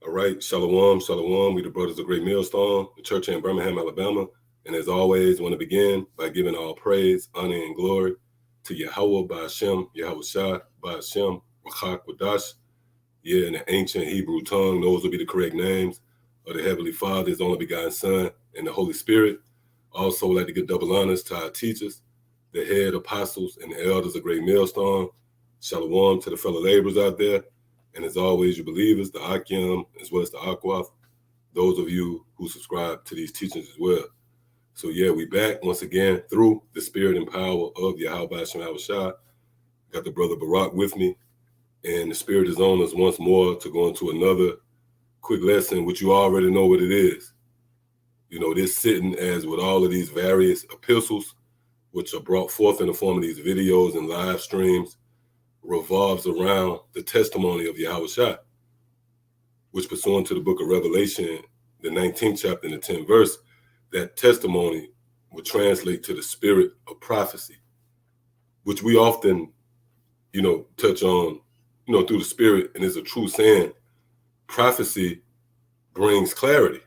All right, shalom, shalom. We the brothers of Great Millstone, the church in Birmingham, Alabama. And as always, want to begin by giving all praise, honor, and glory to Yahweh, Ba'ashem, Yahweh Shah, Ba'ashem, Rachak Wadash. Yeah, in the ancient Hebrew tongue, those will be the correct names of the Heavenly Father, His only begotten Son, and the Holy Spirit. Also, like to give double honors to our teachers, the head apostles, and the elders of Great Millstone. Shalom to the fellow laborers out there. And as always, you believers, the Akim, as well as the Akwath, those of you who subscribe to these teachings as well. So yeah, we back once again through the spirit and power of Yahweh Ba'ashem Yahweh Shah. Got the brother Barak with me, and the spirit is on us once more to go into another quick lesson, which you already know what it is. You know, this sitting as with all of these various epistles, which are brought forth in the form of these videos and live streams, revolves around the testimony of Yahweh Shah, which pursuant to the book of Revelation, the 19th chapter and the 10th verse, that testimony would translate to the spirit of prophecy, which we often, touch on, through the spirit, and it's a true saying, prophecy brings clarity.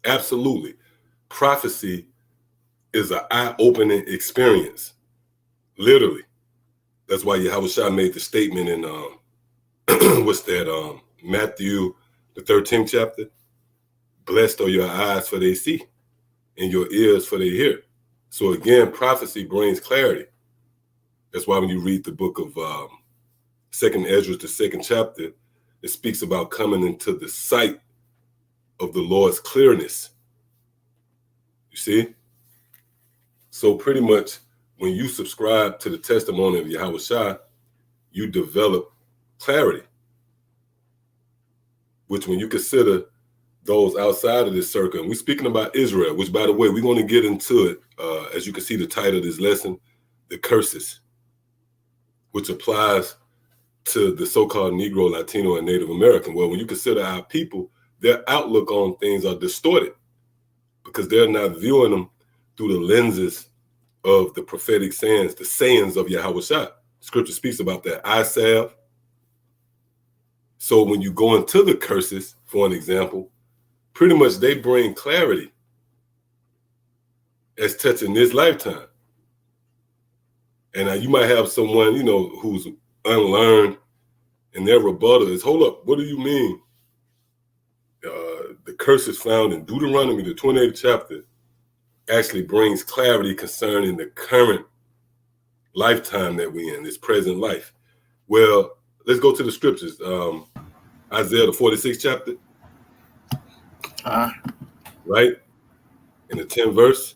Absolutely. Prophecy is an eye-opening experience, literally. That's why Yahweh Shah made the statement in, Matthew, the 13th chapter. Blessed are your eyes for they see, and your ears for they hear. So again, prophecy brings clarity. That's why when you read the book of 2nd Ezra, the 2nd chapter, it speaks about coming into the sight of the Lord's clearness. You see? So pretty much, when you subscribe to the testimony of Yahweh Shah, you develop clarity, which when you consider those outside of this circle, and we're speaking about Israel, which, by the way, we're going to get into it, as you can see the title of this lesson, the curses, which applies to the so-called Negro, Latino, and Native American. Well, when you consider our people, their outlook on things are distorted because they're not viewing them through the lenses of the prophetic sayings, the sayings of Yahweh Shah. Scripture speaks about that. I salve. So when you go into the curses, for an example, pretty much they bring clarity as touching this lifetime. And you might have someone, who's unlearned, and their rebuttal is, hold up, what do you mean? The curses found in Deuteronomy, the 28th chapter, actually brings clarity concerning the current lifetime that we're in, this present life. Well, let's go to the scriptures. Isaiah, the 46th chapter. Right? In the 10th verse.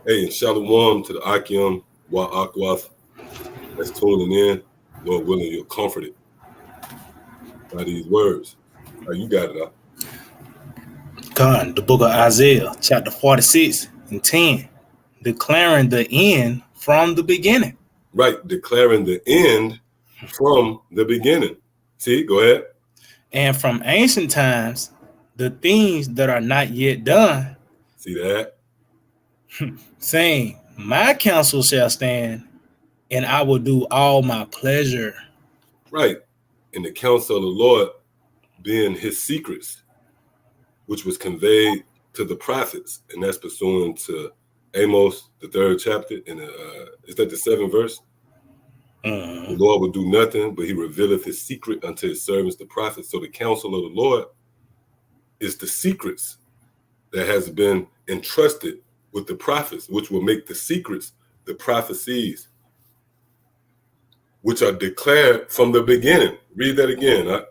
Hey, and shalom to the Akim, Wa Akwath, that's tuning in. Lord willing, you're comforted by these words. You got it, huh? God, the book of Isaiah, chapter 46 and 10, declaring the end from the beginning. Right, declaring the end from the beginning. See, go ahead. And from ancient times, the things that are not yet done. See that? Saying, my counsel shall stand, and I will do all my pleasure. Right, and the counsel of the Lord being his secrets, which was conveyed to the prophets, and that's pursuant to Amos, the 3rd chapter, and is that the 7th verse? The Lord will do nothing, but he revealeth his secret unto his servants, the prophets. So the counsel of the Lord is the secrets that has been entrusted with the prophets, which will make the secrets the prophecies, which are declared from the beginning. Read that again. Huh?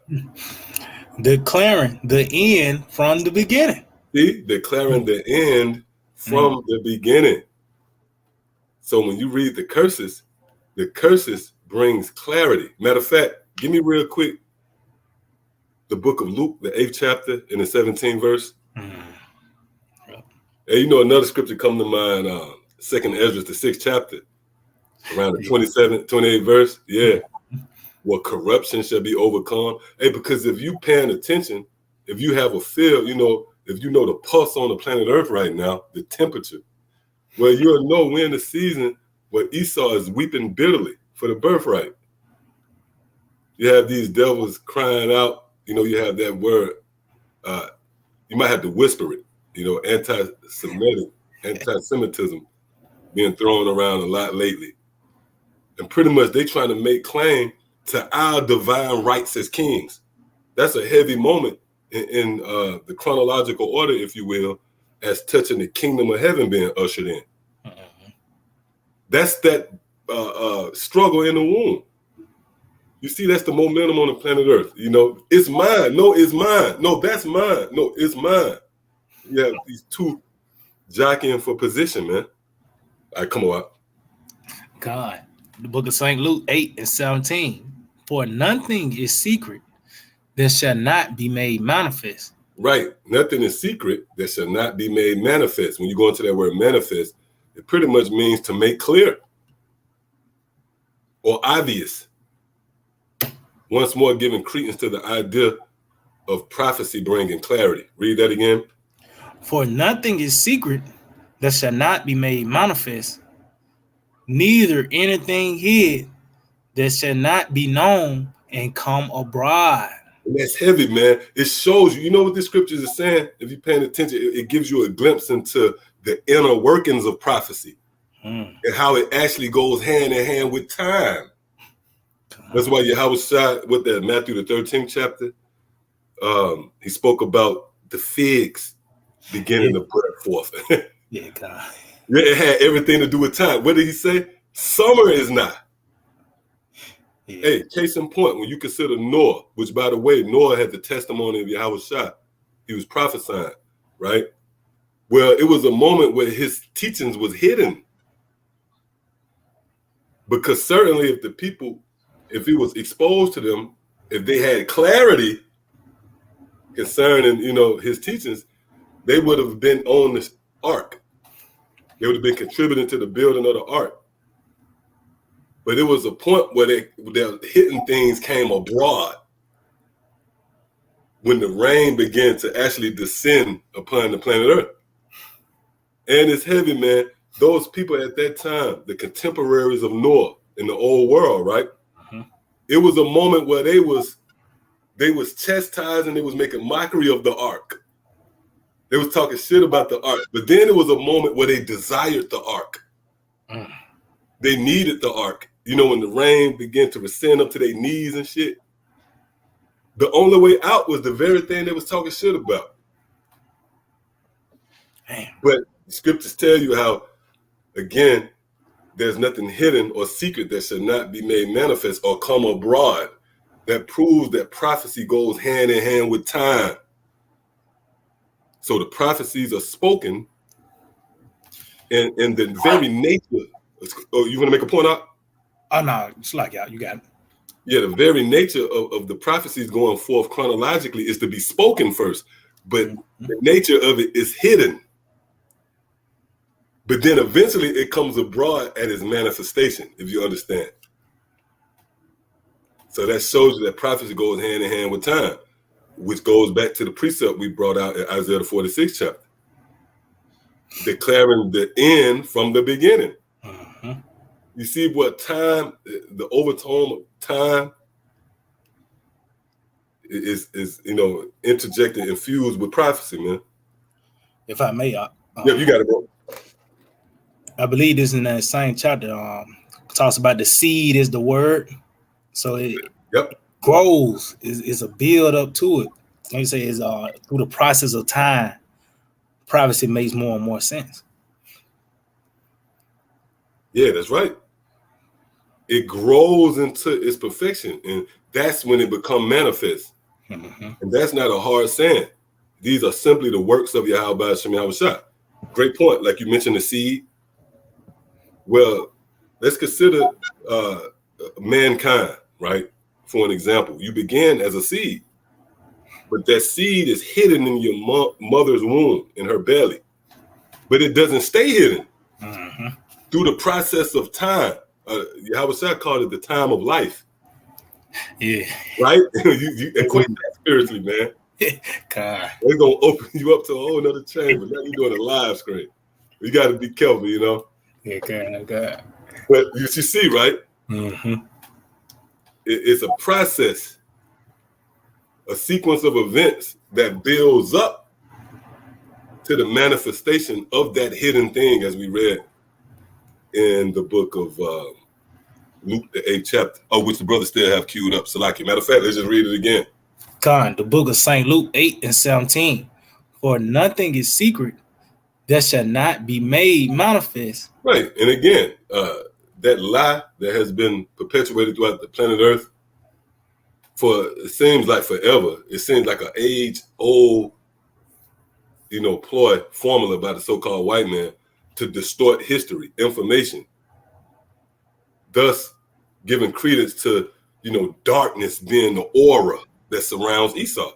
Declaring the end from the beginning. See, declaring the end from the beginning. So when you read the curses brings clarity. Matter of fact, give me real quick the book of Luke, the 8th chapter in the 17th verse. And another scripture come to mind, 2nd Ezra, the 6th chapter, around the 28th verse. Yeah. Well, corruption shall be overcome. Hey, because if you paying attention, if you have a feel, if you know the pulse on the planet Earth right now, the temperature, well, you'll know we're in the season where Esau is weeping bitterly for the birthright. You have these devils crying out. You know, you have that word. You might have to whisper it. You know, anti-Semitism being thrown around a lot lately. And pretty much they trying to make claim to our divine rights as kings. That's a heavy moment in the chronological order, if you will, as touching the kingdom of heaven being ushered in. Mm-hmm. That's that struggle in the womb. You see, that's the momentum on the planet Earth. You know, it's mine. No, it's mine. No, that's mine. No, it's mine. You have these two jockeying for position, man. All right, come on out. God, the book of St. Luke 8:17. For nothing is secret that shall not be made manifest. Right. Nothing is secret that shall not be made manifest. When you go into that word manifest, it pretty much means to make clear or obvious. Once more, giving credence to the idea of prophecy bringing clarity. Read that again. For nothing is secret that shall not be made manifest, neither anything hid that shall not be known and come abroad. And that's heavy, man. It shows you. You know what the scriptures are saying? If you're paying attention, it gives you a glimpse into the inner workings of prophecy and how it actually goes hand in hand with time. That's why Yahweh Shai, with that Matthew the 13th chapter, he spoke about the figs beginning to put forth. Yeah, God. It had everything to do with time. What did he say? Summer is not. Yeah. Hey, case in point, when you consider Noah, which, by the way, Noah had the testimony of Yahweh Shai. He was prophesying, right? Well, it was a moment where his teachings was hidden. Because certainly if the people, if he was exposed to them, if they had clarity concerning, you know, his teachings, they would have been on the ark. They would have been contributing to the building of the ark. But it was a point where their hidden things came abroad when the rain began to actually descend upon the planet Earth. And it's heavy, man. Those people at that time, the contemporaries of Noah in the old world, right? It was a moment where they was chastising, they was making mockery of the ark. They was talking shit about the ark. But then it was a moment where they desired the ark. They needed the ark. You know, when the rain began to descend up to their knees and shit. The only way out was the very thing they was talking shit about. Damn. But the scriptures tell you how, again, there's nothing hidden or secret that should not be made manifest or come abroad. That proves that prophecy goes hand in hand with time. So the prophecies are spoken, and the very nature. Oh, you want to make a point out? Oh no, it's like you got it. Yeah, the very nature of the prophecies going forth chronologically is to be spoken first, but the nature of it is hidden. But then eventually it comes abroad at its manifestation, if you understand. So that shows you that prophecy goes hand in hand with time, which goes back to the precept we brought out in Isaiah the 46th chapter, declaring the end from the beginning. You see what time, the overtone of time is you know, interjected, infused with prophecy, man. If I may, yeah, you got it, bro. I believe this in that same chapter talks about the seed is the word. So it grows, is a build up to it. Like you say, is through the process of time, prophecy makes more and more sense. Yeah, that's right. It grows into its perfection, and that's when it becomes manifest. And that's not a hard saying. These are simply the works of Yahweh Shem Yahweh Shai. Great point. Like you mentioned the seed. Well, let's consider mankind, right? For an example, you began as a seed, but that seed is hidden in your mother's womb, in her belly. But it doesn't stay hidden. Through the process of time. Yahweh Shai called it the time of life. Yeah. Right? you equate that spiritually, man. God. They're going to open you up to a whole nother chamber. Now you're doing a live screen. You got to be careful, you know? Yeah, God. But you see, right? it's a process, a sequence of events that builds up to the manifestation of that hidden thing, as we read in the book of Luke, the 8th chapter, which the brothers still have queued up. Salaki. Matter of fact, let's just read it again. Con, the book of St. Luke 8:17. For nothing is secret that shall not be made manifest. Right. And again, that lie that has been perpetuated throughout the planet Earth for, it seems like forever. It seems like an age-old, ploy, formula by the so-called white man to distort history, information, thus giving credence to, darkness being the aura that surrounds Esau.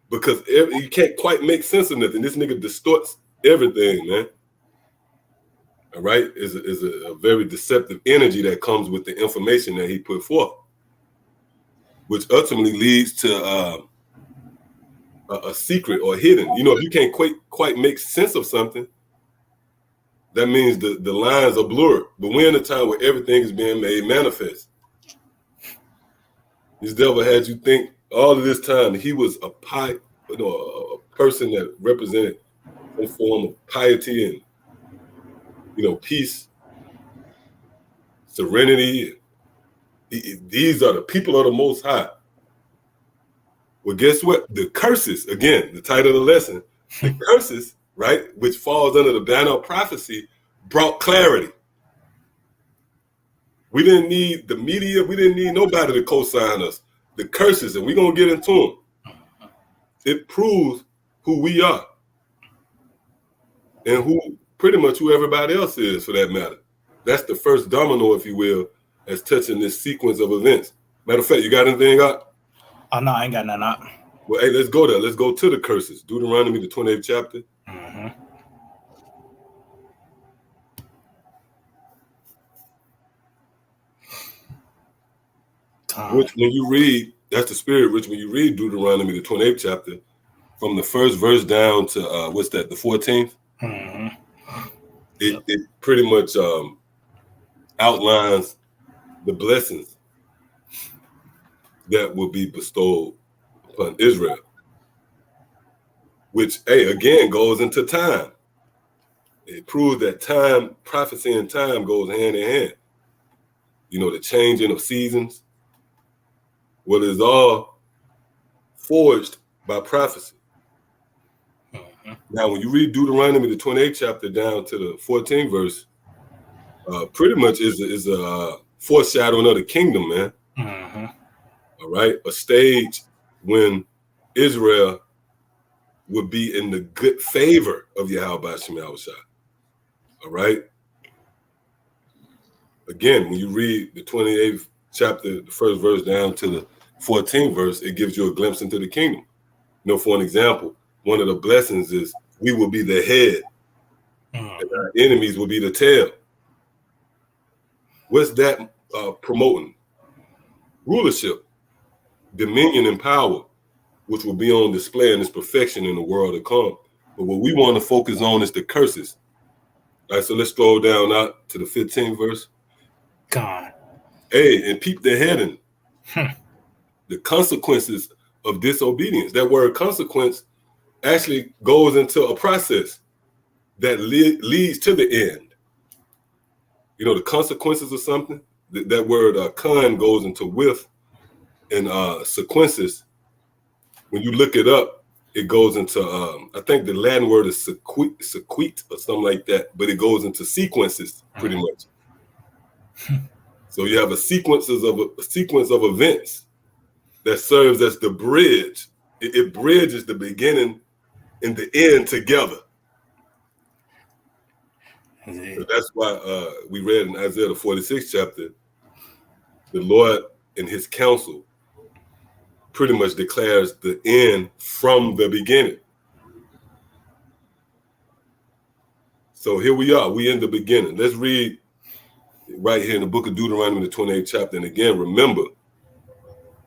Because you can't quite make sense of nothing. This nigga distorts everything, man. All right? Is a very deceptive energy that comes with the information that he put forth, which ultimately leads to a secret or hidden. If you can't quite make sense of something, that means the lines are blurred. But we're in a time where everything is being made manifest. This devil had you think all of this time he was a person that represented some form of piety and peace, serenity. These are the people of the Most High. Well, guess what? The curses, again, the title of the lesson, the curses, right, which falls under the banner of prophecy, brought clarity. We didn't need the media. We didn't need nobody to co-sign us. The curses, and we're going to get into them. It proves who we are and who everybody else is, for that matter. That's the first domino, if you will, as touching this sequence of events. Matter of fact, you got anything out? Oh, no, I ain't got nothing out. Well, hey, let's go there. Let's go to the curses. Deuteronomy, the 28th chapter. Which, when you read, that's the spirit, which when you read Deuteronomy, the 28th chapter, from the first verse down to, the 14th? It pretty much outlines the blessings that will be bestowed upon Israel, which, again, goes into time. It proves that time, prophecy and time goes hand in hand. The changing of seasons. Well, it's all forged by prophecy. Now, when you read Deuteronomy, the 28th chapter down to the 14th verse, pretty much is a foreshadowing of the kingdom, man. All right? A stage when Israel would be in the good favor of Yahweh Hashem Yahushua. All right? Again, when you read the 28th chapter, the first verse down to the 14th verse, it gives you a glimpse into the kingdom. For an example, one of the blessings is we will be the head and our enemies will be the tail. What's that promoting? Rulership, dominion, and power, which will be on display in its perfection in the world to come. But what we want to focus on is the curses. All right, so let's scroll down out to the 15th verse. God. Hey, and peep the heading. The consequences of disobedience. That word consequence actually goes into a process that leads to the end. The consequences of something. That word con goes into with, and sequences. When you look it up, it goes into I think the Latin word is sequit or something like that, but it goes into sequences pretty much. So you have a sequence of events that serves as the bridge. It bridges the beginning and the end together. So that's why we read in Isaiah the 46th chapter, the Lord and his counsel pretty much declares the end from the beginning. So here we are. We in the beginning. Let's read right here in the book of Deuteronomy, the 28th chapter. And again, remember,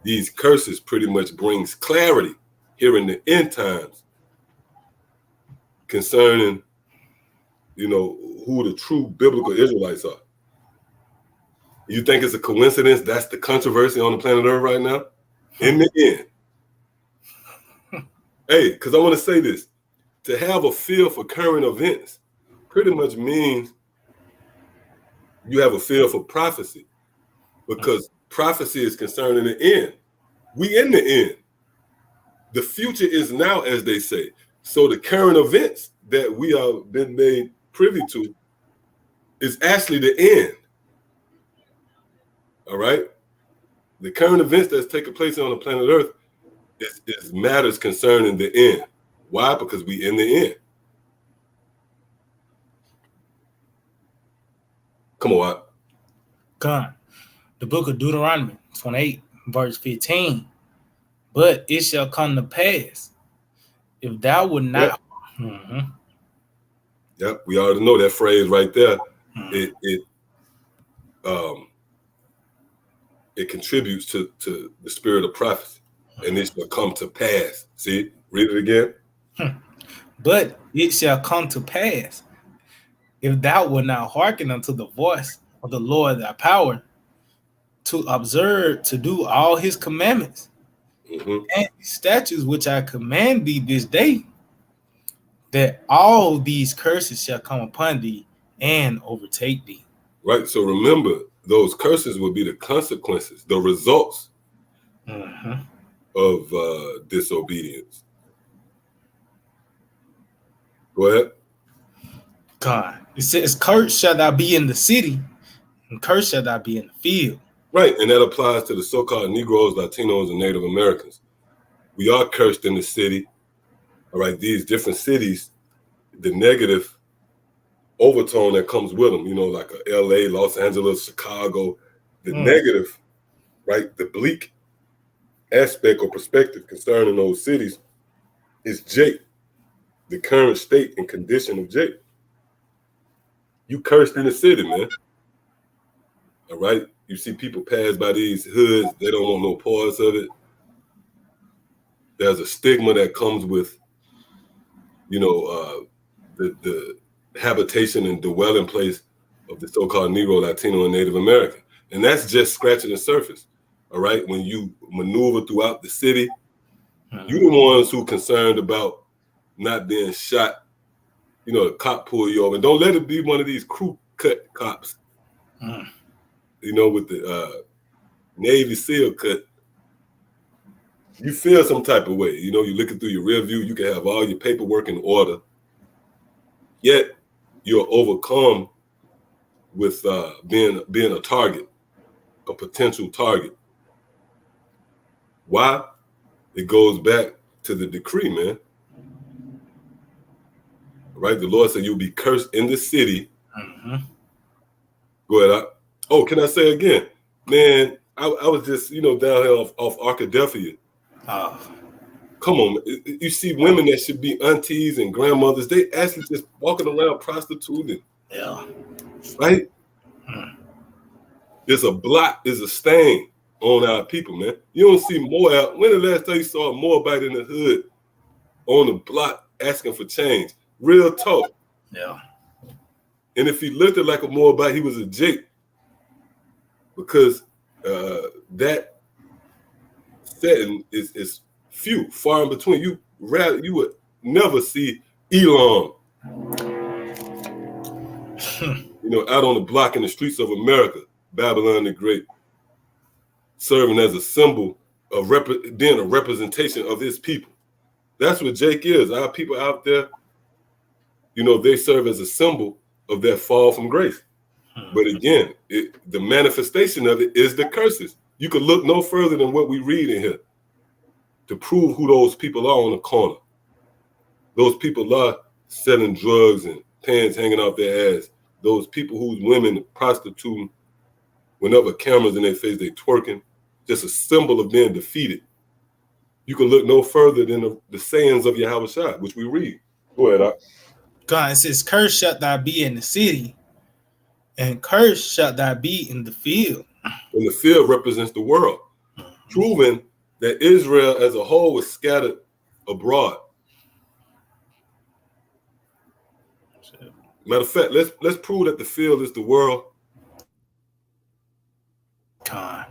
these curses pretty much brings clarity here in the end times concerning, who the true biblical Israelites are. You think it's a coincidence that's the controversy on the planet Earth right now? In the end. Hey, because I want to say this. To have a feel for current events pretty much means you have a feel for prophecy, because prophecy is concerning the end. We in the end. The future is now, as they say. So the current events that we have been made privy to is actually the end. All right? The current events that's taking place on the planet Earth is matters concerning the end. Why? Because we in the end. Come on, Watt. God, the book of Deuteronomy 28, verse 15. But it shall come to pass, if thou would not. Yep. Yep, we already know that phrase right there. It contributes to the spirit of prophecy, and it shall come to pass. See, read it again. But it shall come to pass, if thou wilt not hearken unto the voice of the Lord thy power, to observe to do all his commandments and statutes which I command thee this day, that all these curses shall come upon thee and overtake thee. Right. So remember, those curses will be the consequences, the results of disobedience. Go ahead. God, it says, "Cursed shall thou be in the city, and cursed shall thou be in the field." Right, and that applies to the so-called Negroes, Latinos, and Native Americans. We are cursed in the city. All right, these different cities, the negative overtone that comes with them, you know, like LA, Los Angeles, Chicago, the negative, right, the bleak aspect or perspective concerning those cities is Jake, the current state and condition of Jake. You cursed in the city, man. All right, you see people pass by these hoods, they don't want no parts of it. There's a stigma that comes with, you know, the habitation and dwelling place of the so-called Negro, Latino, and Native American. And that's just scratching the surface, all right? When you maneuver throughout the city, you're the ones who concerned about not being shot. You know, the cop pull you over. And don't let it be one of these crew cut cops, you know, with the Navy SEAL cut. You feel some type of way. You know, you're looking through your rear view, you can have all your paperwork in order, yet you're overcome with being a target, a potential target. Why? It goes back to the decree, man. Right? The Lord said you'll be cursed in the city. Go ahead. Can I say again? Man, I was just, you know, down here off Arkadelphia. Come on, you see women that should be aunties and grandmothers, they actually just walking around prostituting. Yeah. Right? There's a blot, there's a stain on our people, man. You don't see Moab. When the last time you saw a Moabite in the hood on the block asking for change? Real talk. Yeah. And if he looked like a Moabite, he was a Jake. Because that setting is few, far in between. You would never see Elam, you know, out on the block in the streets of America, Babylon the Great, serving as a symbol of being a representation of his people. That's what Jake is. Our people out there, you know, they serve as a symbol of that fall from grace. But again, the manifestation of it is the curses. You could look no further than what we read in here to prove who those people are on the corner. Those people are selling drugs and pants hanging off their ass. Those people whose women prostituting, whenever cameras in their face, they twerking. Just a symbol of being defeated. You can look no further than the sayings of Yahushua, which we read. Go ahead, God, it says, "Cursed shalt thou be in the city, and cursed shalt thou be in the field." And the field represents the world, proving that Israel as a whole was scattered abroad. Matter of fact, let's prove that the field is the world. Con.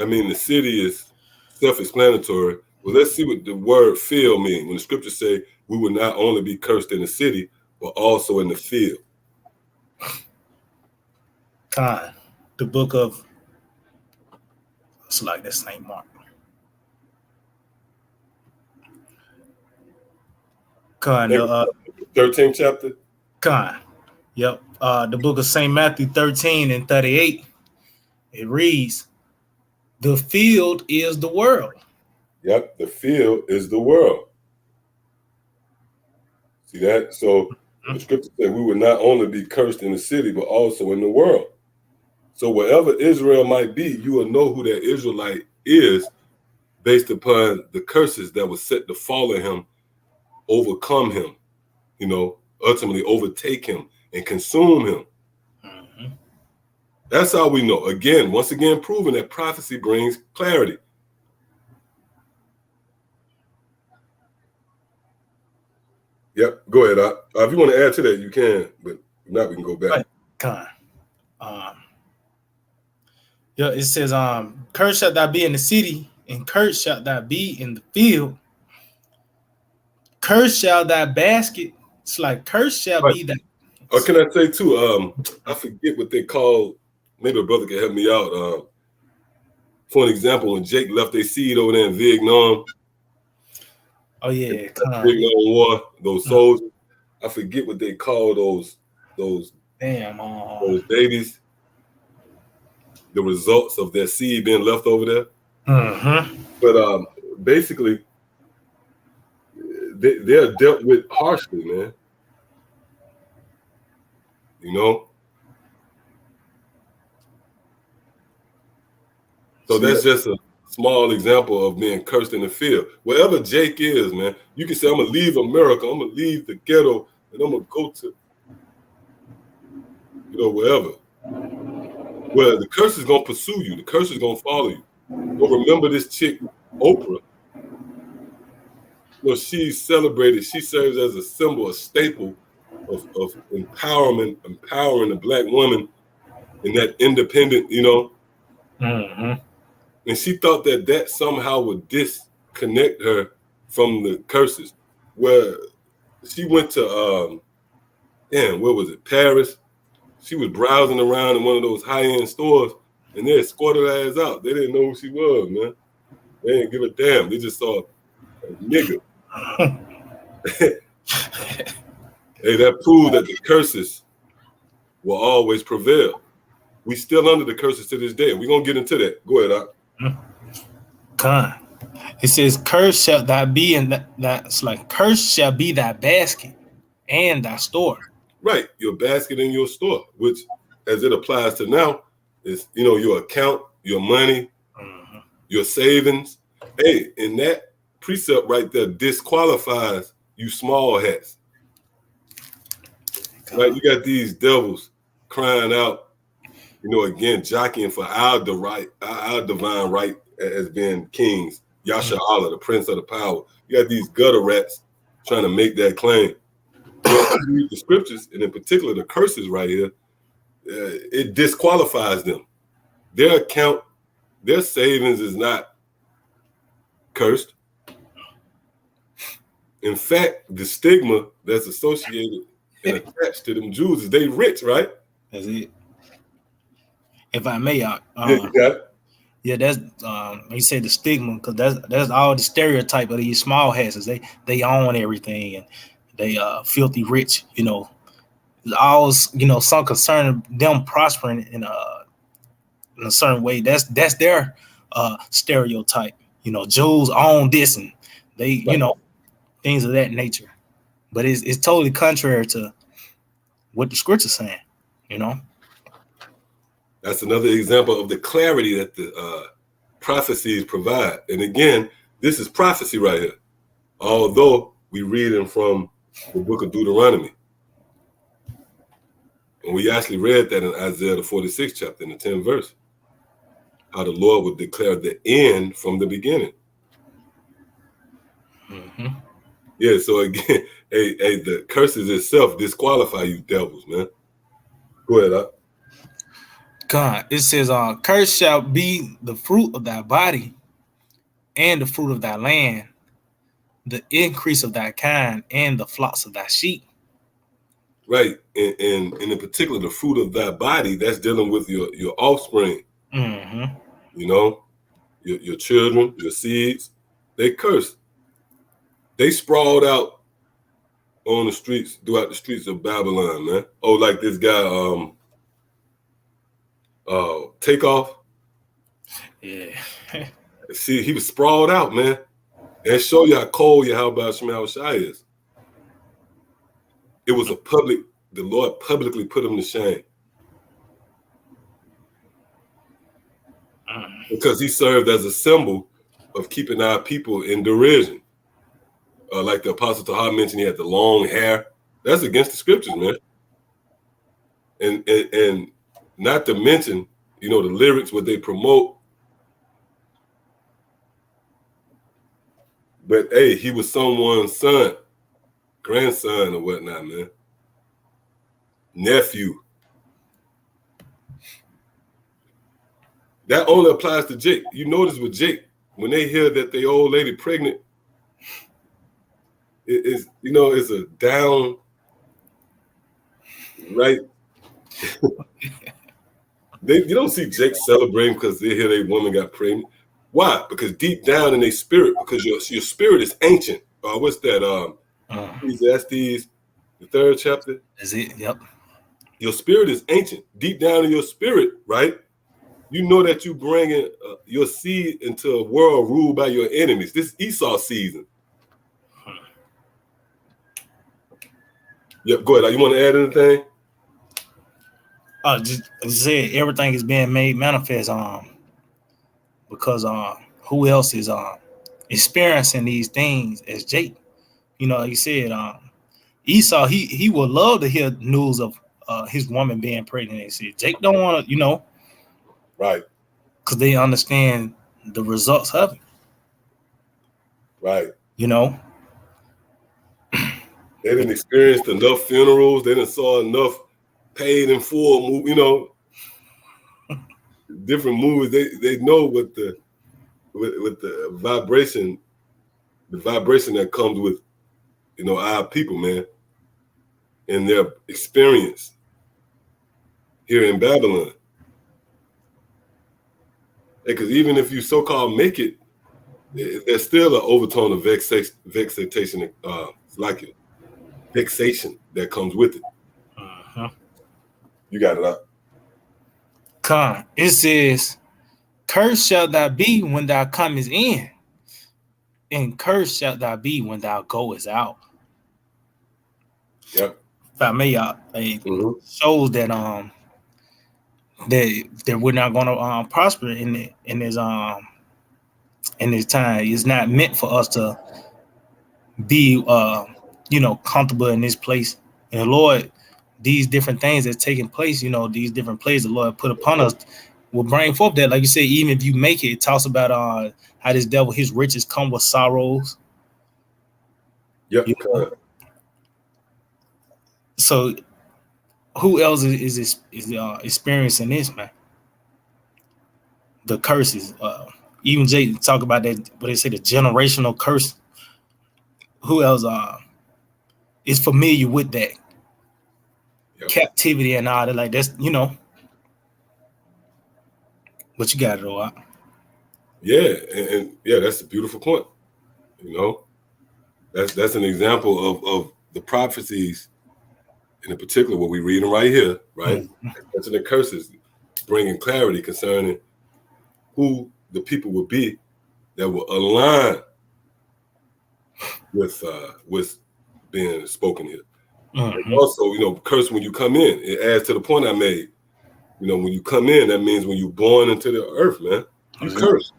I mean, the city is self-explanatory. Well, let's see what the word field means. When the scriptures say we will not only be cursed in the city, but also in the field. Con. The book of, it's like that St. Mark. Con. 13th chapter? Con. Yep. The book of St. Matthew 13 and 38. It reads, the field is the world. Yep, the field is the world. See that? So the scripture said we would not only be cursed in the city, but also in the world. So wherever Israel might be, you will know who that Israelite is based upon the curses that were set to follow him, overcome him, ultimately overtake him and consume him. Mm-hmm. That's how we know. Again, once again, proving that prophecy brings clarity. Yep, go ahead. If you want to add to that, you can, but if not, we can go back. Con. Yeah, it says, cursed shalt thou be in the city, and cursed shalt thou be in the field. Cursed shall thy basket. It's like cursed shall be that. Or can I say too? I forget what they call. Maybe a brother can help me out. For an example, when Jake left their seed over there in Vietnam. Oh yeah, Vietnam War. Those soldiers. I forget what they call those. Damn. Those babies. The results of their seed being left over there. Mm-hmm. But basically, they're dealt with harshly, man. So that's just a small example of being cursed in the field. Wherever Jake is, man, you can say, I'm going to leave America, I'm going to leave the ghetto, and I'm going to go to, wherever. Well, the curse is going to pursue you. The curse is going to follow you. But remember this chick, Oprah. She's celebrated. She serves as a symbol, a staple of empowering the Black woman in that independent, Mm-hmm. And she thought that somehow would disconnect her from the curses. Where she went to, where was it? Paris. She was browsing around in one of those high-end stores, and they escorted her ass out. They didn't know who she was, man. They didn't give a damn. They just saw a nigga. Hey, that proved that the curses will always prevail. We still under the curses to this day. We're going to get into that. Go ahead, Con. It says, cursed shall thou be in that's like, cursed shall be thy basket and thy store. Right. Your basket and your store, which as it applies to now is, your account, your money, your savings. Hey, and that precept right there disqualifies you small hats. Right? You got these devils crying out, again, jockeying for our divine right as being kings. Yasha Allah, the prince of the power. You got these gutter rats trying to make that claim. So you read the scriptures, and in particular the curses right here, it disqualifies them. Their account, their savings is not cursed. In fact, the stigma that's associated and attached to them Jews is they rich, right? That's it. If I may, yeah, that's you say the stigma, because that's all the stereotype of these small hats is they own everything and they filthy rich, There's always, some concern of them prospering in a certain way. That's their stereotype. Jews own this and they, things of that nature. But it's totally contrary to what the scripture's saying, That's another example of the clarity that the prophecies provide. And again, this is prophecy right here. Although we reading from the book of Deuteronomy. And we actually read that in Isaiah the 46th chapter in the 10th verse. How the Lord would declare the end from the beginning. Mm-hmm. Yeah, so again, the curses itself disqualify you devils, man. Go ahead, God, it says, cursed shall be the fruit of thy body and the fruit of thy land, the increase of thy kind and the flocks of thy sheep. Right. And in particular, the fruit of thy body, that's dealing with your offspring. Mm-hmm. You know, your children, your seeds, they cursed. They sprawled out on the streets, throughout the streets of Babylon, man. Oh, like this guy, Takeoff. Yeah. See, he was sprawled out, man. And show you how cold Yahweh Shema Shai is. It was the Lord publicly put him to shame. Because he served as a symbol of keeping our people in derision. Like the Apostle Taha mentioned, he had the long hair. That's against the scriptures, man. And not to mention, you know, the lyrics, what they promote. But hey, he was someone's son, grandson or whatnot, man. Nephew. That only applies to Jake. You notice with Jake, when they hear that the old lady pregnant, it's a down, right? You don't see Jake celebrating because they hear their woman got pregnant. Why? Because deep down in their spirit, because your spirit is ancient. What's that? Ecclesiastes, the 3rd chapter. Is it? Yep. Your spirit is ancient. Deep down in your spirit, right? You know that you bringing your seed into a world ruled by your enemies. This Esau season. Yep, go ahead. You want to add anything? Just said everything is being made manifest because who else is experiencing these things as Jake? You know, like you said, Esau, he would love to hear news of his woman being pregnant. They said Jake don't want to, you know, right? Because they understand the results of it, right? You know, they didn't experience enough funerals. They didn't saw enough paid in full, you know, different movies. They know what the vibration that comes with, you know, our people, man, and their experience here in Babylon. Because even if you so-called make it, there's still an overtone of vexation, vexation that comes with it. You got it up. Con, it says, cursed shalt thou be when thou comest in, and cursed shalt thou be when thou goest out. Yep. If I may, shows that that we're not going to prosper in this time. It's not meant for us to be comfortable in this place. And the Lord, these different things that's taking place, you know, these different plays the Lord put upon us will bring forth that, like you say, even if you make it, it talks about how this devil, his riches come with sorrows. Yep. You know? So who else is experiencing this, man? The curses. Even Jay talk about that, what they say, the generational curse. Who else is familiar with that? Yep. Captivity and all that, like that's, you know. But you got it all out. Yeah, and yeah, that's a beautiful point. You know, that's an example of the prophecies, and in particular what we're reading right here, right? That's the curses, bringing clarity concerning who the people would be that will align with being spoken here. And also, you know, curse when you come in. It adds to the point I made. You know, when you come in, that means when you're born into the earth, man, you curse.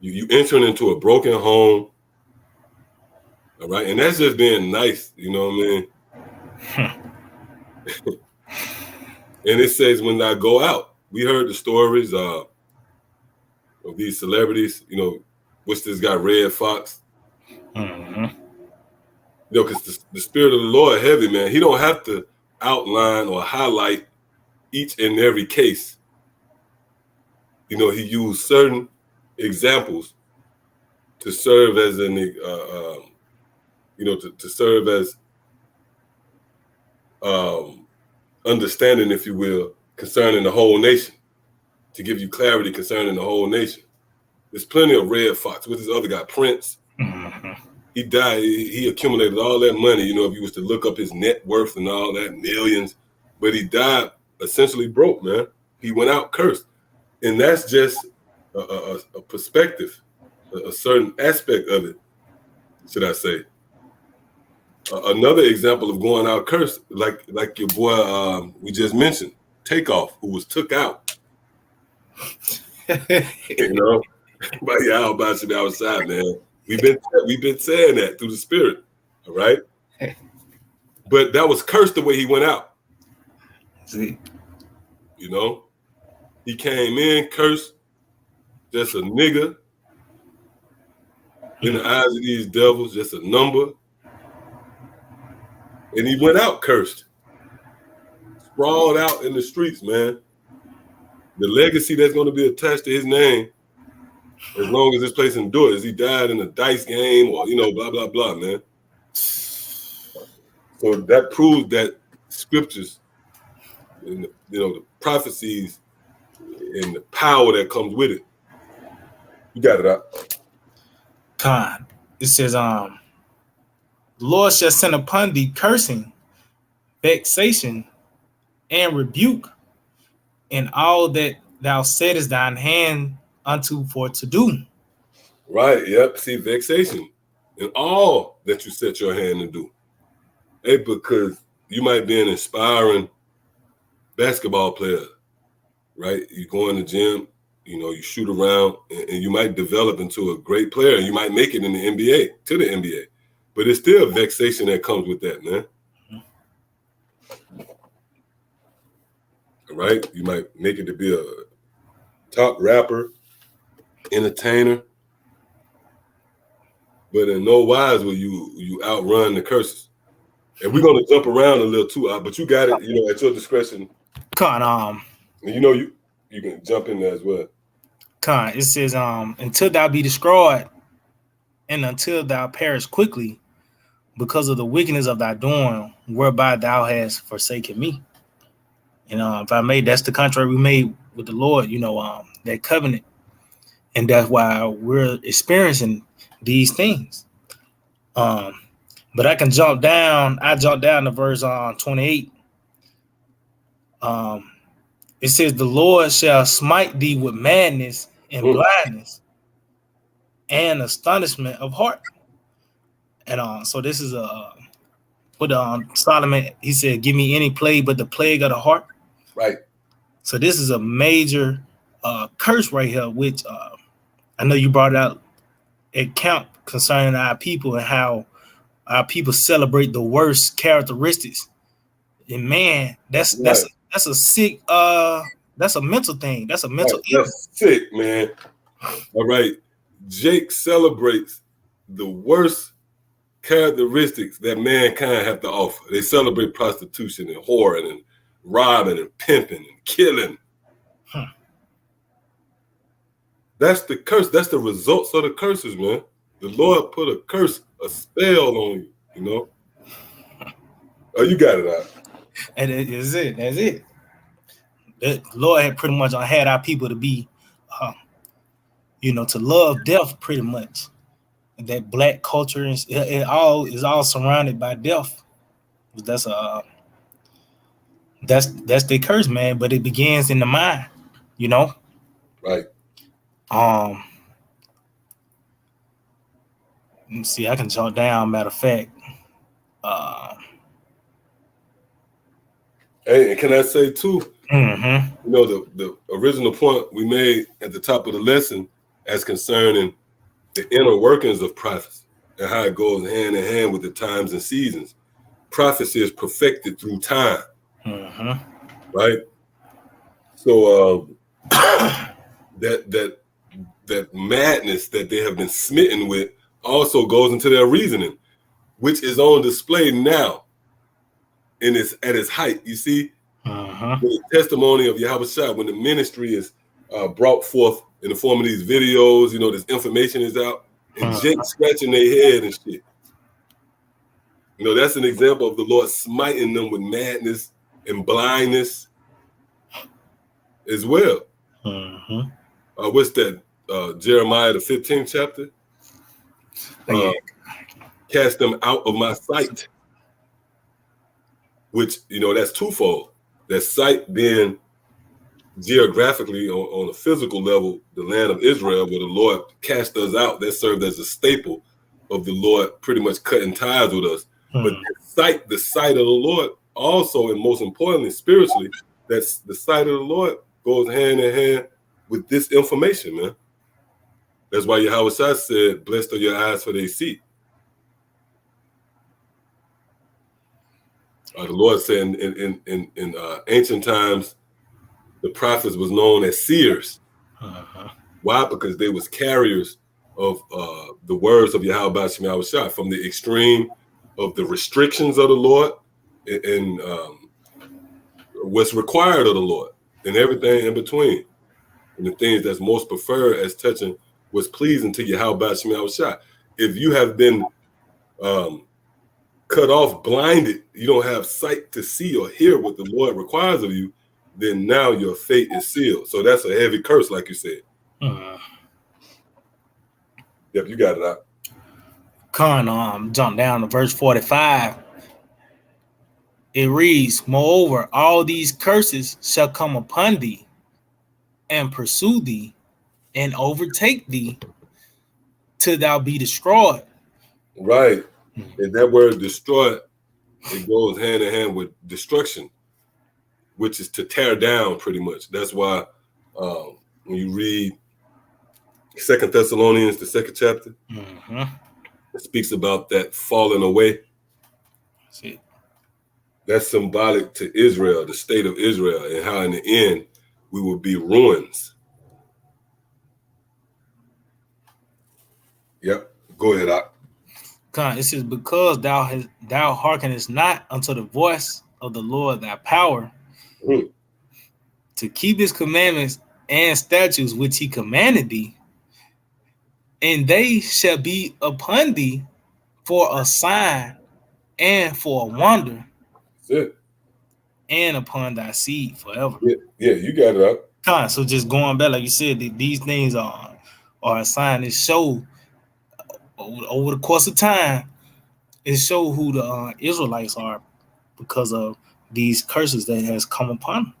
You entering into a broken home, all right? And that's just being nice, you know what I mean? And it says when I go out, we heard the stories of these celebrities, you know, which this guy Red Fox. You know, because the spirit of the Lord heavy, man. He don't have to outline or highlight each and every case. He used certain examples to serve as to serve as understanding, if you will, concerning the whole nation, to give you clarity concerning the whole nation. There's plenty of Red Fox with this other guy, Prince. Mm-hmm. He died. He accumulated all that money, if you was to look up his net worth and all that, millions. But he died essentially broke, man. He went out cursed. And that's just a perspective, a certain aspect of it, should I say. Another example of going out cursed, like your boy we just mentioned, Takeoff, who was took out. By y'all about to be outside, man. We've been saying that through the Spirit, all right? But that was cursed the way he went out. See? He came in cursed, just a nigga in the eyes of these devils, just a number. And he went out cursed, sprawled out in the streets, man. The legacy that's going to be attached to his name, as long as this place endures, he died in a dice game or, blah, blah, blah, man. So that proves that scriptures and, the prophecies and the power that comes with it. You got it out. Con. It says, the Lord shall send upon thee cursing, vexation, and rebuke, in all that thou settest thine hand unto for to do. Right, yep. See, vexation in all that you set your hand to do. Hey, because you might be an inspiring basketball player, right? You go in the gym, you shoot around, and you might develop into a great player. You might make it in the NBA, to the NBA. But it's still vexation that comes with that, man. All right? You might make it to be a top rapper, entertainer, but in no wise will you outrun the curses. And we're going to jump around a little too, but you got it, at your discretion. Con, you can jump in there as well. Con, it says, until thou be destroyed, and until thou perish quickly, because of the wickedness of thy doing, whereby thou hast forsaken me. If I made, that's the contract we made with the Lord, that covenant. And that's why we're experiencing these things. But I can jump down. I jumped down to verse 28. It says, the Lord shall smite thee with madness and blindness and astonishment of heart. And so this is with Solomon, he said, give me any plague but the plague of the heart. Right. So this is a major curse right here, which I know you brought out account concerning our people and how our people celebrate the worst characteristics. And man, that's a sick, that's a mental thing. That's a mental illness. That's sick, man. All right. Jake celebrates the worst characteristics that mankind have to offer. They celebrate prostitution and whoring and robbing and pimping and killing. That's the curse. That's the results of the curses, man. The Lord put a curse, a spell on you, Oh, you got it out. And that's it. The Lord had pretty much had our people to be, to love death pretty much. That black culture is all surrounded by death. That's the curse, man. But it begins in the mind, Right. Let me see. I can jump down. Matter of fact. Hey, and can I say too? Mm-hmm. The original point we made at the top of the lesson, as concerning the inner workings of prophecy and how it goes hand in hand with the times and seasons. Prophecy is perfected through time, right? So that madness that they have been smitten with also goes into their reasoning, which is on display now and it's at its height. You see, the testimony of Yahweh Shai, when the ministry is brought forth in the form of these videos, this information is out, and Jake scratching their head and shit. That's an example of the Lord smiting them with madness and blindness as well. What's that? Jeremiah, the 15th chapter? Cast them out of my sight. Which, that's twofold. That sight being geographically on a physical level, the land of Israel, where the Lord cast us out, that served as a staple of the Lord pretty much cutting ties with us. But the sight of the Lord also, and most importantly, spiritually, that's the sight of the Lord goes hand in hand with this information, man. That's why Yahweh Shai said, blessed are your eyes for they see. The Lord said in ancient times, the prophets was known as seers. Why? Because they was carriers of the words of Yahweh B'Shem Yahweh Shai, from the extreme of the restrictions of the Lord and what's required of the Lord and everything in between. And the things that's most preferred as touching what's pleasing to Yahweh B'Shem Yahweh Shai. If you have been cut off, blinded, you don't have sight to see or hear what the Lord requires of you, then now your fate is sealed. So that's a heavy curse, like you said. Yep, you got it out. Jump down to verse 45. It reads, moreover, all these curses shall come upon thee and pursue thee and overtake thee till thou be destroyed. Right. And that word destroy, it goes hand in hand with destruction, which is to tear down pretty much. That's why when you read 2 Thessalonians, the 2nd chapter, it speaks about that falling away. See. That's symbolic to Israel, the state of Israel, and how in the end we will be ruins. Yep. Go ahead, Ak. It says, because thou hearkenest not unto the voice of the Lord thy power, to keep his commandments and statutes which he commanded thee, and they shall be upon thee for a sign and for a wonder. That's it. And upon thy seed forever. Yeah, you got it up. So just going back, like you said, these things are a sign that show over the course of time, it show who the Israelites are because of these curses that has come upon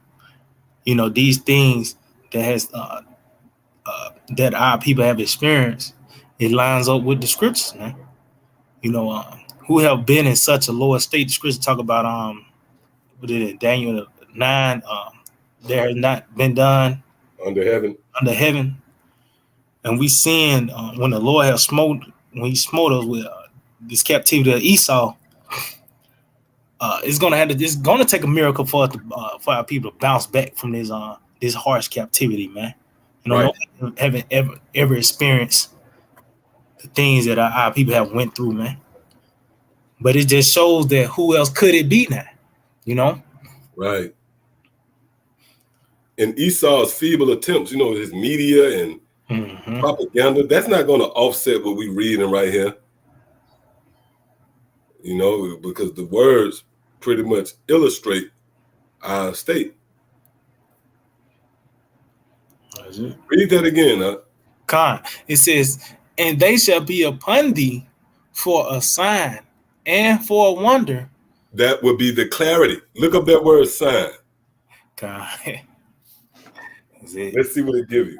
them. These things that has that our people have experienced, it lines up with the scriptures, man. Who have been in such a lower state. The scriptures talk about what is it, Daniel 9, there has not been done under heaven. And we seeing when the Lord has when he smote us with this captivity of Esau, it's gonna take a miracle for us for our people to bounce back from this harsh captivity, man. Right. No having ever experienced the things that our people have went through, man. But it just shows that who else could it be now, Right. And Esau's feeble attempts, his media and propaganda, that's not going to offset what we reading right here. Because the words pretty much illustrate our state. Read that again, huh? It says, and they shall be upon thee for a sign and for a wonder. That would be the clarity. Look up that word sign. Let's see what it gives you.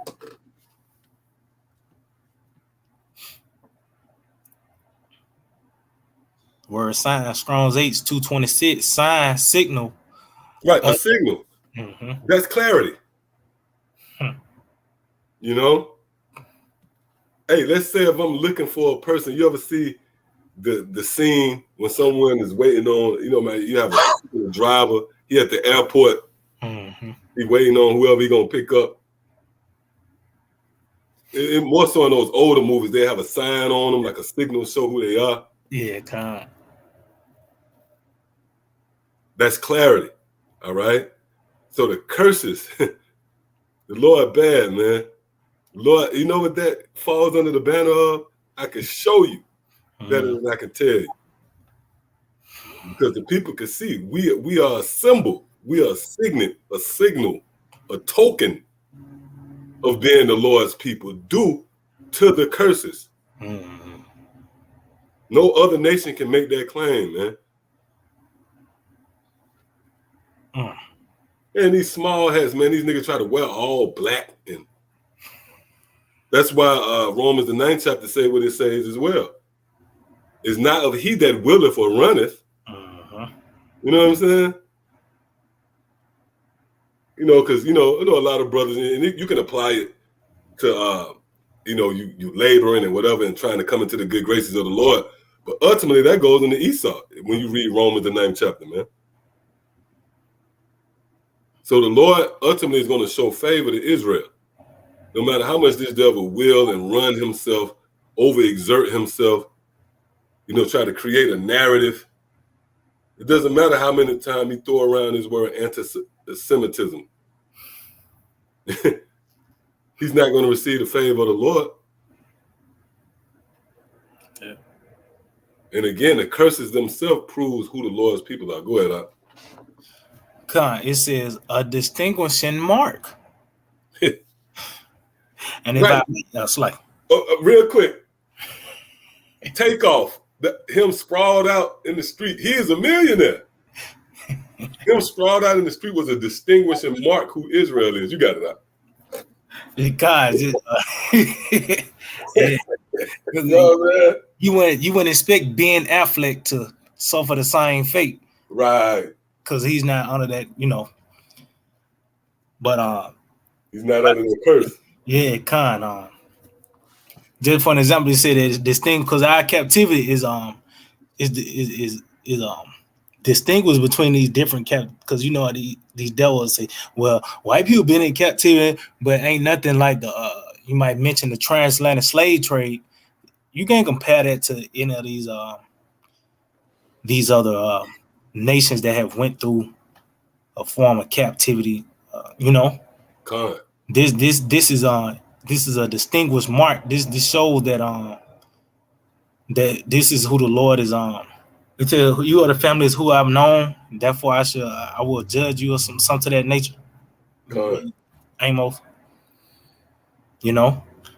Word sign, Strong's H 226, sign, signal. Right, a signal. That's clarity. Hey, let's say if I'm looking for a person, you ever see the scene when someone is waiting on, man, you have a driver, he at the airport, he waiting on whoever he gonna pick up. And more so in those older movies, they have a sign on them, like a signal, show who they are. Yeah, That's clarity. All right. So the curses, the Lord bad, man. Lord, you know what that falls under the banner of? I can show you better than I can tell you. Because the people can see we are a symbol, we are a signet, a signal, a token of being the Lord's people due to the curses. No other nation can make that claim, man. And these small hats, man, these niggas try to wear all black, and that's why Romans the 9th chapter say what it says as well. It's not of he that willeth or runneth. You know what I'm saying? You know, because you know a lot of brothers, and you can apply it to you laboring and whatever, and trying to come into the good graces of the Lord. But ultimately, that goes into Esau when you read Romans the 9th chapter, man. So the Lord ultimately is going to show favor to Israel. No matter how much this devil will and run himself, overexert himself, try to create a narrative. It doesn't matter how many times he throw around his word anti-Semitism. He's not going to receive the favor of the Lord. Yeah. And again, the curses themselves proves who the Lord's people are. Go ahead, Al. It says a distinguishing mark. And if right. That's like real quick, Takeoff, him sprawled out in the street. He is a millionaire. Him sprawled out in the street was a distinguishing mark who Israel is. You got it out. Because you wouldn't expect Ben Affleck to suffer the same fate, right? Because he's not under that, But he's not under the curse. Yeah, just for an example, he said that this thing because our captivity is distinguished between these different because these devils say, well, white people been in captivity, but ain't nothing like the you might mention the transatlantic slave trade. You can't compare that to any of these other nations that have went through a form of captivity. This is a distinguished mark. This shows that that this is who the Lord is on. It tells you are the families who I've known, therefore I will judge you or some to that nature. Amos.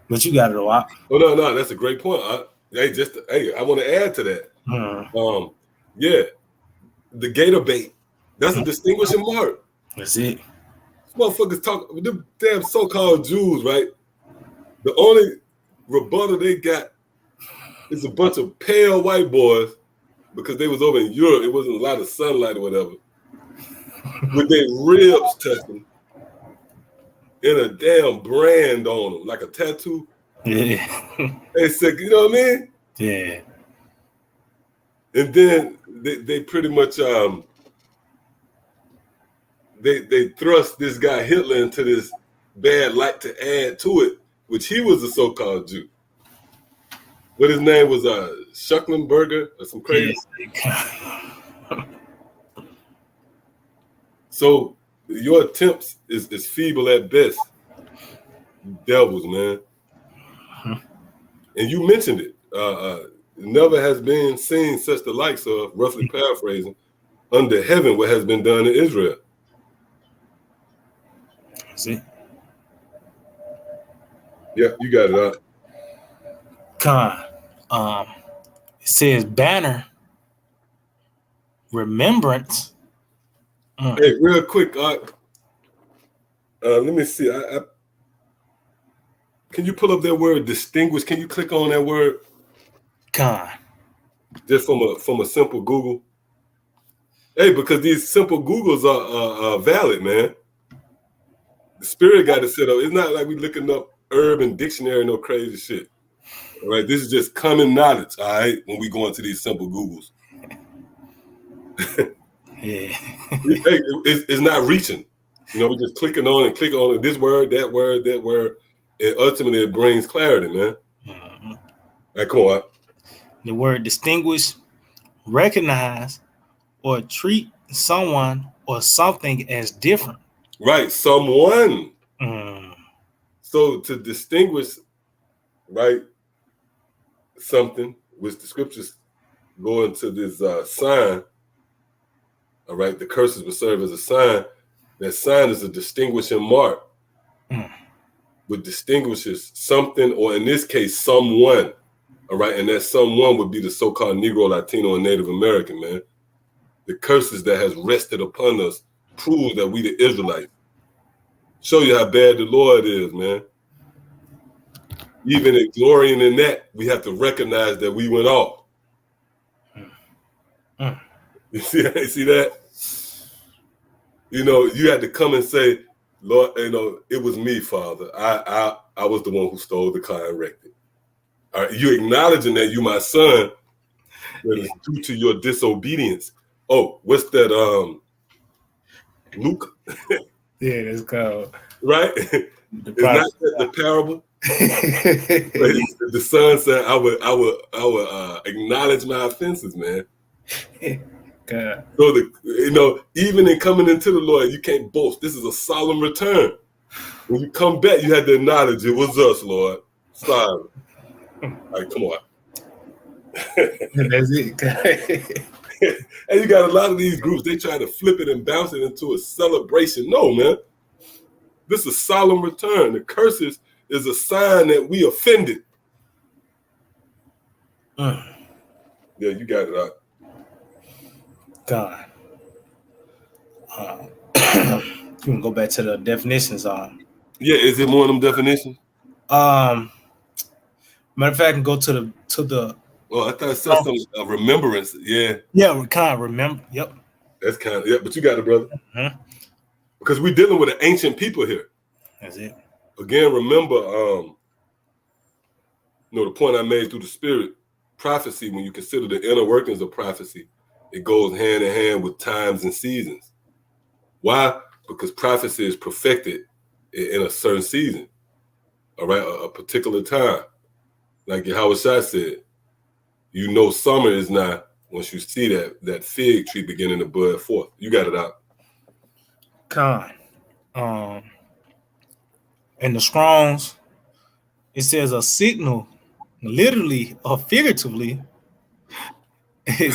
But you got it a lot. Oh no, that's a great point. I want to add to that. Yeah, the gator bait. That's a distinguishing mark. That's it. Motherfuckers talk the damn so-called Jews, right? The only rebuttal they got is a bunch of pale white boys because they was over in Europe. It wasn't a lot of sunlight or whatever. With their ribs touching and a damn brand on them, like a tattoo. Yeah. They said, you know what I mean? Yeah. And then they pretty much they thrust this guy Hitler into this bad light to add to it, which he was a so-called Jew. What his name was, Schucklenberger or some crazy. Yeah. So your attempts is feeble at best. Devils, man. And you mentioned it. Never has been seen such the likes of, roughly paraphrasing, under heaven what has been done in Israel. See? Yeah, you got it out. It says banner remembrance. Hey, real quick, let me see. Can you pull up that word distinguish? Can you click on that word? Just from a simple Google. Hey, because these simple Googles are valid, man. The Spirit got it set up. It's not like we looking up Urban Dictionary, no crazy shit. All right, this is just common knowledge. All right, when we go into these simple Googles. Yeah, it's not reaching. We're just clicking on it, this word, that word, and ultimately it brings clarity, man. Mm-hmm. All right, come on. The word distinguish, recognize, or treat someone or something as different. Right, someone. Mm. So to distinguish, right, something, which the scriptures go into this sign, all right, the curses will serve as a sign. That sign is a distinguishing mark, which distinguishes something, or in this case, someone, all right, and that someone would be the so-called Negro, Latino, and Native American, man. The curses that has rested upon us prove that we the Israelites. Show you how bad the Lord is, man. Even in glorying in that, we have to recognize that we went off. You see that? You know, you had to come and say, Lord, you know, it was me, Father. I was the one who stole the car and wrecked it. All right, you acknowledging that you my son, that is due to your disobedience. Oh, what's that? Luke. Yeah, that's called right. It's not that the parable. The son said, "I would acknowledge my offenses, man." God. So even in coming into the Lord, you can't boast. This is a solemn return. When you come back, you had to acknowledge it was us, Lord. Sorry. All right, come on. That's it. And you got a lot of these groups, they try to flip it and bounce it into a celebration. No, man. This is a solemn return. The curses is a sign that we offended. Yeah, you got it out. God. You can go back to the definitions. Yeah, is it one of them definitions? Matter of fact, I can go to the. Well, I thought it said something of remembrance. Yeah. Yeah, we kind of remember. Yep. That's kind of but you got it, brother. Because we're dealing with an ancient people here. That's it. Again, remember, the point I made through the spirit, prophecy, when you consider the inner workings of prophecy, it goes hand in hand with times and seasons. Why? Because prophecy is perfected in a certain season, all right, a particular time. Like Yahweh Shai said, summer is nigh once you see that fig tree beginning to bud forth. You got it out. In the Strong's, it says a signal, literally or figuratively. It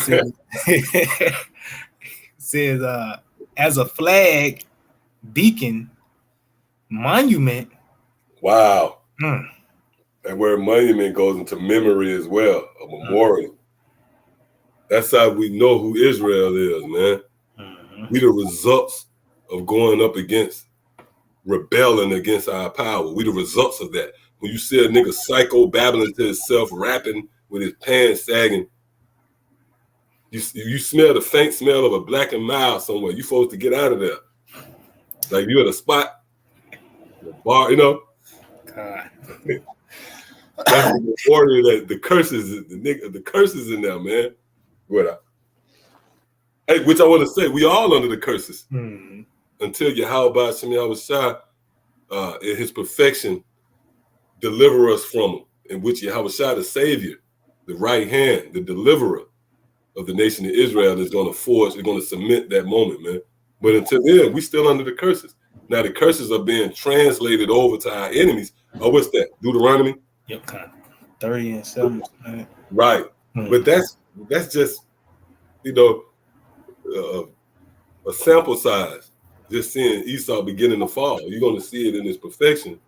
says, as a flag, beacon, monument. Wow. And where monument goes into memory as well, a memorial. That's how we know who Israel is, man. We the results of going up against, rebelling against our power. We the results of that. When you see a nigga psycho babbling to himself, rapping with his pants sagging, you smell the faint smell of a Black and Mild somewhere. You supposed to get out of there. Like you at a spot, a bar, God. That's the order that the curses in there, man. Hey, which I want to say, we all under the curses until Yahweh Shem Yahweh Shai, in His perfection, deliver us from them. In which Yahweh Shai, the Savior, the right hand, the deliverer of the nation of Israel, is going to forge. Is going to cement that moment, man. But until then, we still under the curses. Now the curses are being translated over to our enemies. Oh, what's that? Deuteronomy. Yep, kind of 30 and 7. Right. But that's just, a sample size. Just seeing Esau beginning to fall. You're going to see it in its perfection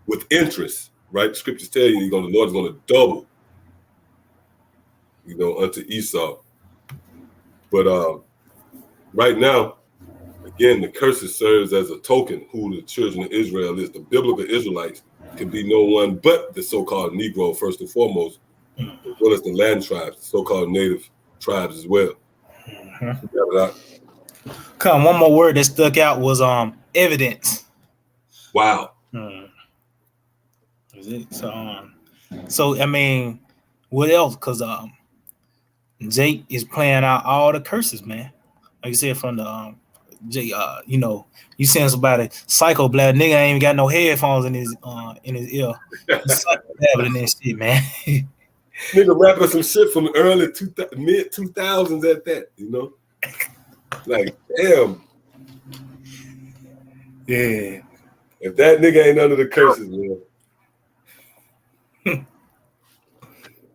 with interest, right? The scriptures tell you the Lord is going to double, unto Esau. But right now, again, the curses serves as a token who the children of Israel is. The biblical Israelites can be no one but the so-called Negro, first and foremost, as well as the Latin tribes, the so-called native tribes as well. One more word that stuck out was evidence. Wow. So I mean, what else? Because Jake is playing out all the curses, man. Like you said, from the you seeing somebody psycho black nigga ain't even got no headphones in his ear. Babbling and shit, man. Nigga rapping some shit from early mid 2000s at that, Like, damn. Yeah. If that nigga ain't under the curses, man.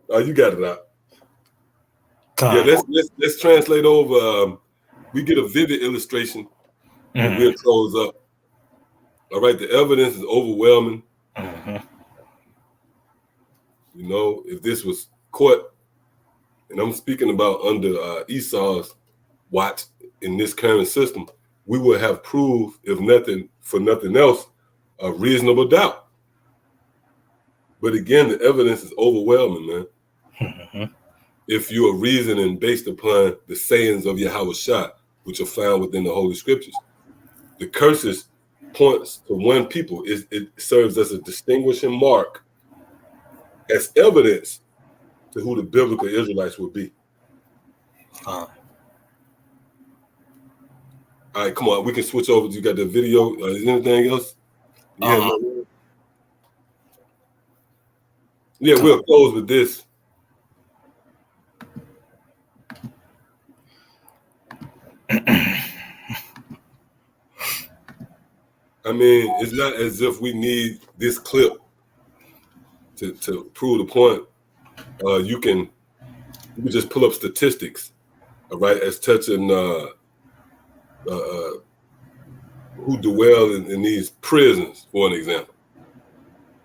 Oh, you got it out. Yeah, let's translate over. We get a vivid illustration, and we'll close up. All right, the evidence is overwhelming. You know, if this was caught, and I'm speaking about under Esau's watch in this current system, we would have proved, if nothing else, a reasonable doubt. But again, the evidence is overwhelming, man. If you are reasoning based upon the sayings of Yahweh Shah, which are found within the Holy Scriptures, the curses points to one people. It serves as a distinguishing mark, as evidence to who the biblical Israelites would be. All right, come on. We can switch over. You got the video. Is there anything else? Yeah, we'll close with this. I mean, it's not as if we need this clip to prove the point. You can just pull up statistics, all right, as touching who dwell in these prisons, for an example.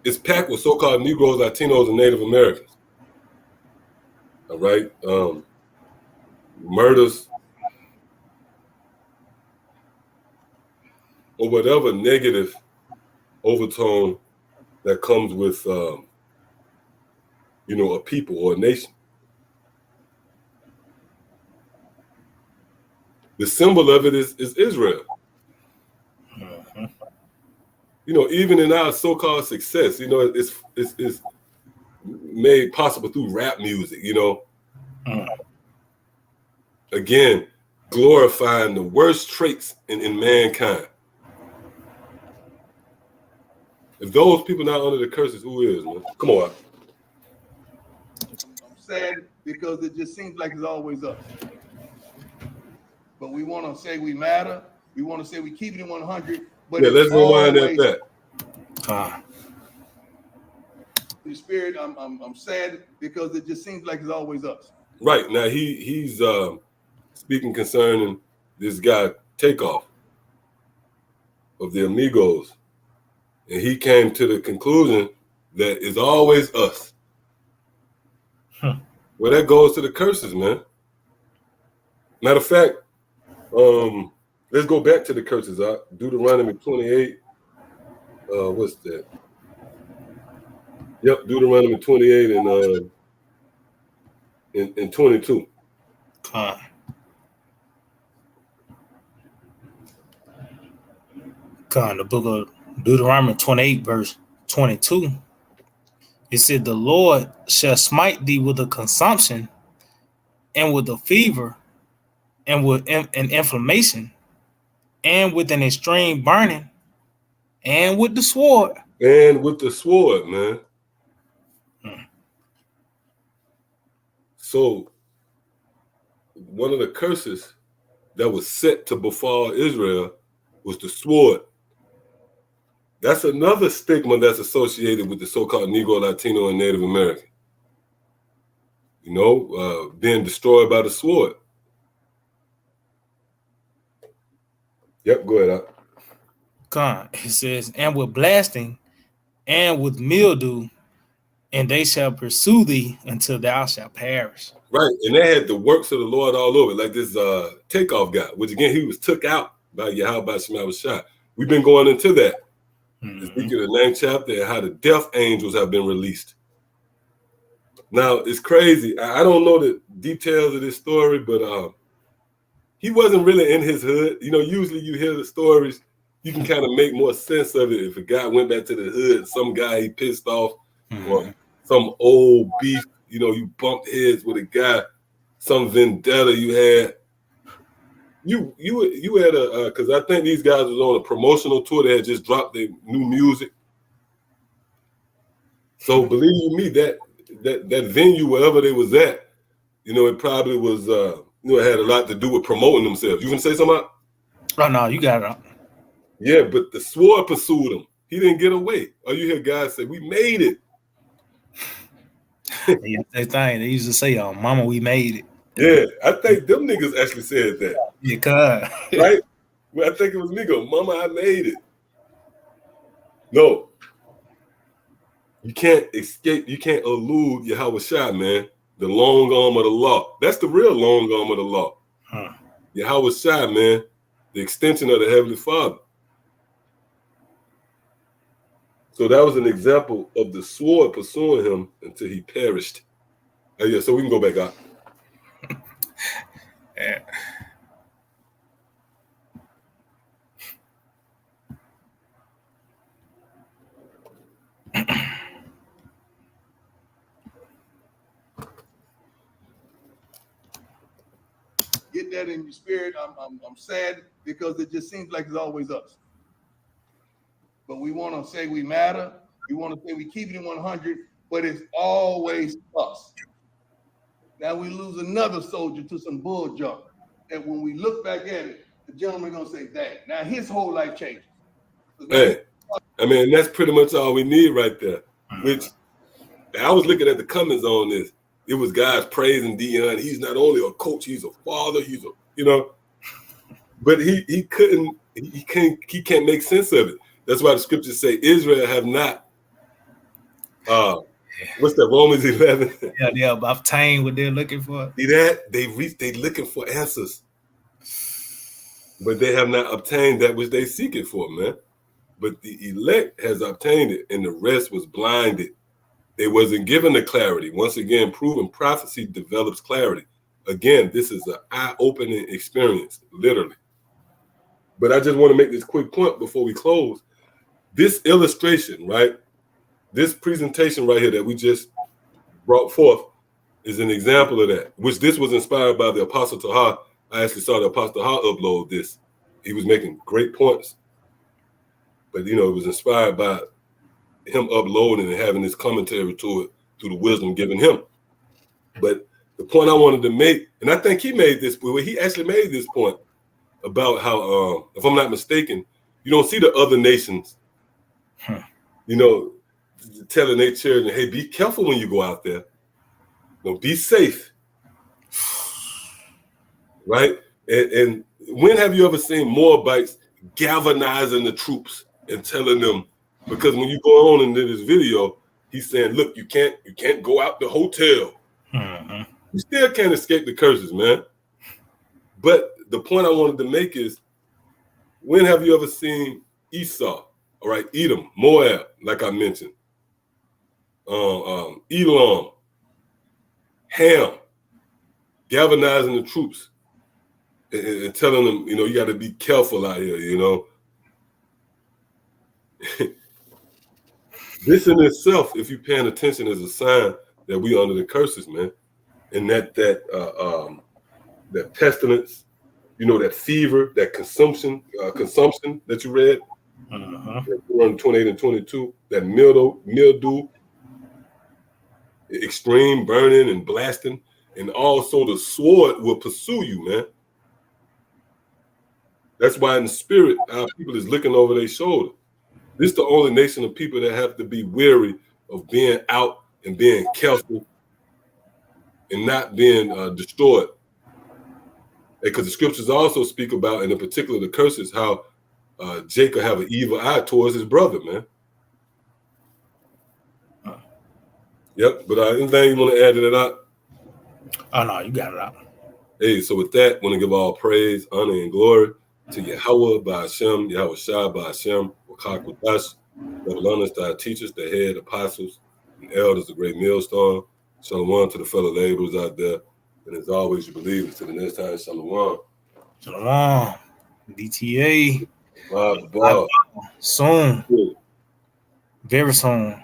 It's packed with so-called Negroes, Latinos, and Native Americans. All right, murders or whatever negative overtone that comes with, a people or a nation. The symbol of it is Israel. You know, even in our so-called success, you know, it's made possible through rap music, you know. Again, glorifying the worst traits in mankind. If those people not under the curses, who is, man? Come on. I'm sad because it just seems like it's always us. But we want to say we matter. We want to say we keep it in 100. But yeah, let's rewind that. The spirit, I'm sad because it just seems like it's always us. Right now, he's speaking concerning this guy Takeoff of the Amigos, and he came to the conclusion that it's always us. Well, that goes to the curses, man. Matter of fact, let's go back to the curses. Deuteronomy 28. What's that? Yep, Deuteronomy 28 and 22. The book of Deuteronomy 28, verse 22. It said, "The Lord shall smite thee with a consumption, and with a fever, and with an inflammation, and with an extreme burning, and with the sword." And with the sword, man. So, one of the curses that was set to befall Israel was the sword. That's another stigma that's associated with the so-called Negro, Latino, and Native American. You know, being destroyed by the sword. Yep, go ahead. It says, "And with blasting, and with mildew, and they shall pursue thee until thou shalt perish." Right, and they had the works of the Lord all over, like this Takeoff guy, which again, he was took out by Yahweh Shema Shah. We've been going into that. Ezekiel, the 9th chapter, and how the death angels have been released. Now, it's crazy. I don't know the details of this story, but he wasn't really in his hood. You know, usually you hear the stories, you can kind of make more sense of it if a guy went back to the hood, some guy he pissed off, or some old beef, you know, you bumped heads with a guy, some vendetta you had. You had a because I think these guys was on a promotional tour. They had just dropped their new music. So believe you me, that venue, wherever they was at, you know, it probably was it had a lot to do with promoting themselves. You gonna say something? Oh no, you got it. Yeah, but the sword pursued him. He didn't get away. Or you hear guys say, "We made it." That thing they used to say, "Mama, we made it." Yeah, I think them niggas actually said that. Yeah, cuz. Right? Well, I think it was me go, "Mama, I made it." No. You can't escape. You can't elude Yahweh Shai, man. The long arm of the law. That's the real long arm of the law. Yahweh Shai, man. The extension of the Heavenly Father. So that was an example of the sword pursuing him until he perished. Yeah, so we can go back out. Yeah. Get that in your spirit. I'm sad because it just seems like it's always us. But we want to say we matter. We want to say we keep it in 100, but it's always us. Now we lose another soldier to some bull junk. And when we look back at it, the gentleman gonna say, "Dang!" Now his whole life changes. Hey, I mean, that's pretty much all we need right there. Which I was looking at the comments on this. It was guys praising Deion. He's not only a coach, he's a father. He's a, but he can't make sense of it. That's why the scriptures say Israel have not. What's that? Romans 11. Yeah, obtained what they're looking for. See that? They looking for answers, but they have not obtained that which they seek it for, man. But the elect has obtained it, and the rest was blinded. They wasn't given the clarity. Once again, proven prophecy develops clarity. Again, this is an eye-opening experience, literally. But I just want to make this quick point before we close. This illustration, right? This presentation right here that we just brought forth is an example of that, which this was inspired by the Apostle Taha. I actually saw the Apostle Taha upload this. He was making great points. But, it was inspired by him uploading and having this commentary to it through the wisdom given him. But the point I wanted to make, and I think he made this, he actually made this point about how, if I'm not mistaken, you don't see the other nations, telling their children, "Hey, be careful when you go out there. Be safe." Right? And when have you ever seen Moabites galvanizing the troops and telling them, because when you go on into this video, he's saying, "Look, you can't go out the hotel." You still can't escape the curses, man. But the point I wanted to make is, when have you ever seen Esau, all right, Edom, Moab, like I mentioned, Elam, Ham, galvanizing the troops and telling them, you got to be careful out here, This in itself, if you're paying attention, is a sign that we under the curses, man. And that pestilence, that fever, that consumption that you read, 28 and 22, that mildew, extreme burning and blasting, and also the sword will pursue you, man. That's why in the spirit, our people is looking over their shoulder. This is the only nation of people that have to be weary of being out and being careful and not being destroyed. Because the scriptures also speak about, and in particular the curses, how Jacob have an evil eye towards his brother, man. Yep, but anything you want to add to that out? Oh, no, you got it out. Hey, so with that, I want to give all praise, honor, and glory to Yahweh by Hashem, Yahweh Shai by Hashem, Wakak Wadash, double honors to our teachers, the head apostles, and elders, the great millstone. Shalom to the fellow laborers out there. And as always, you believe until the next time, shalom. Shalom. DTA. Bye. Soon. Very soon.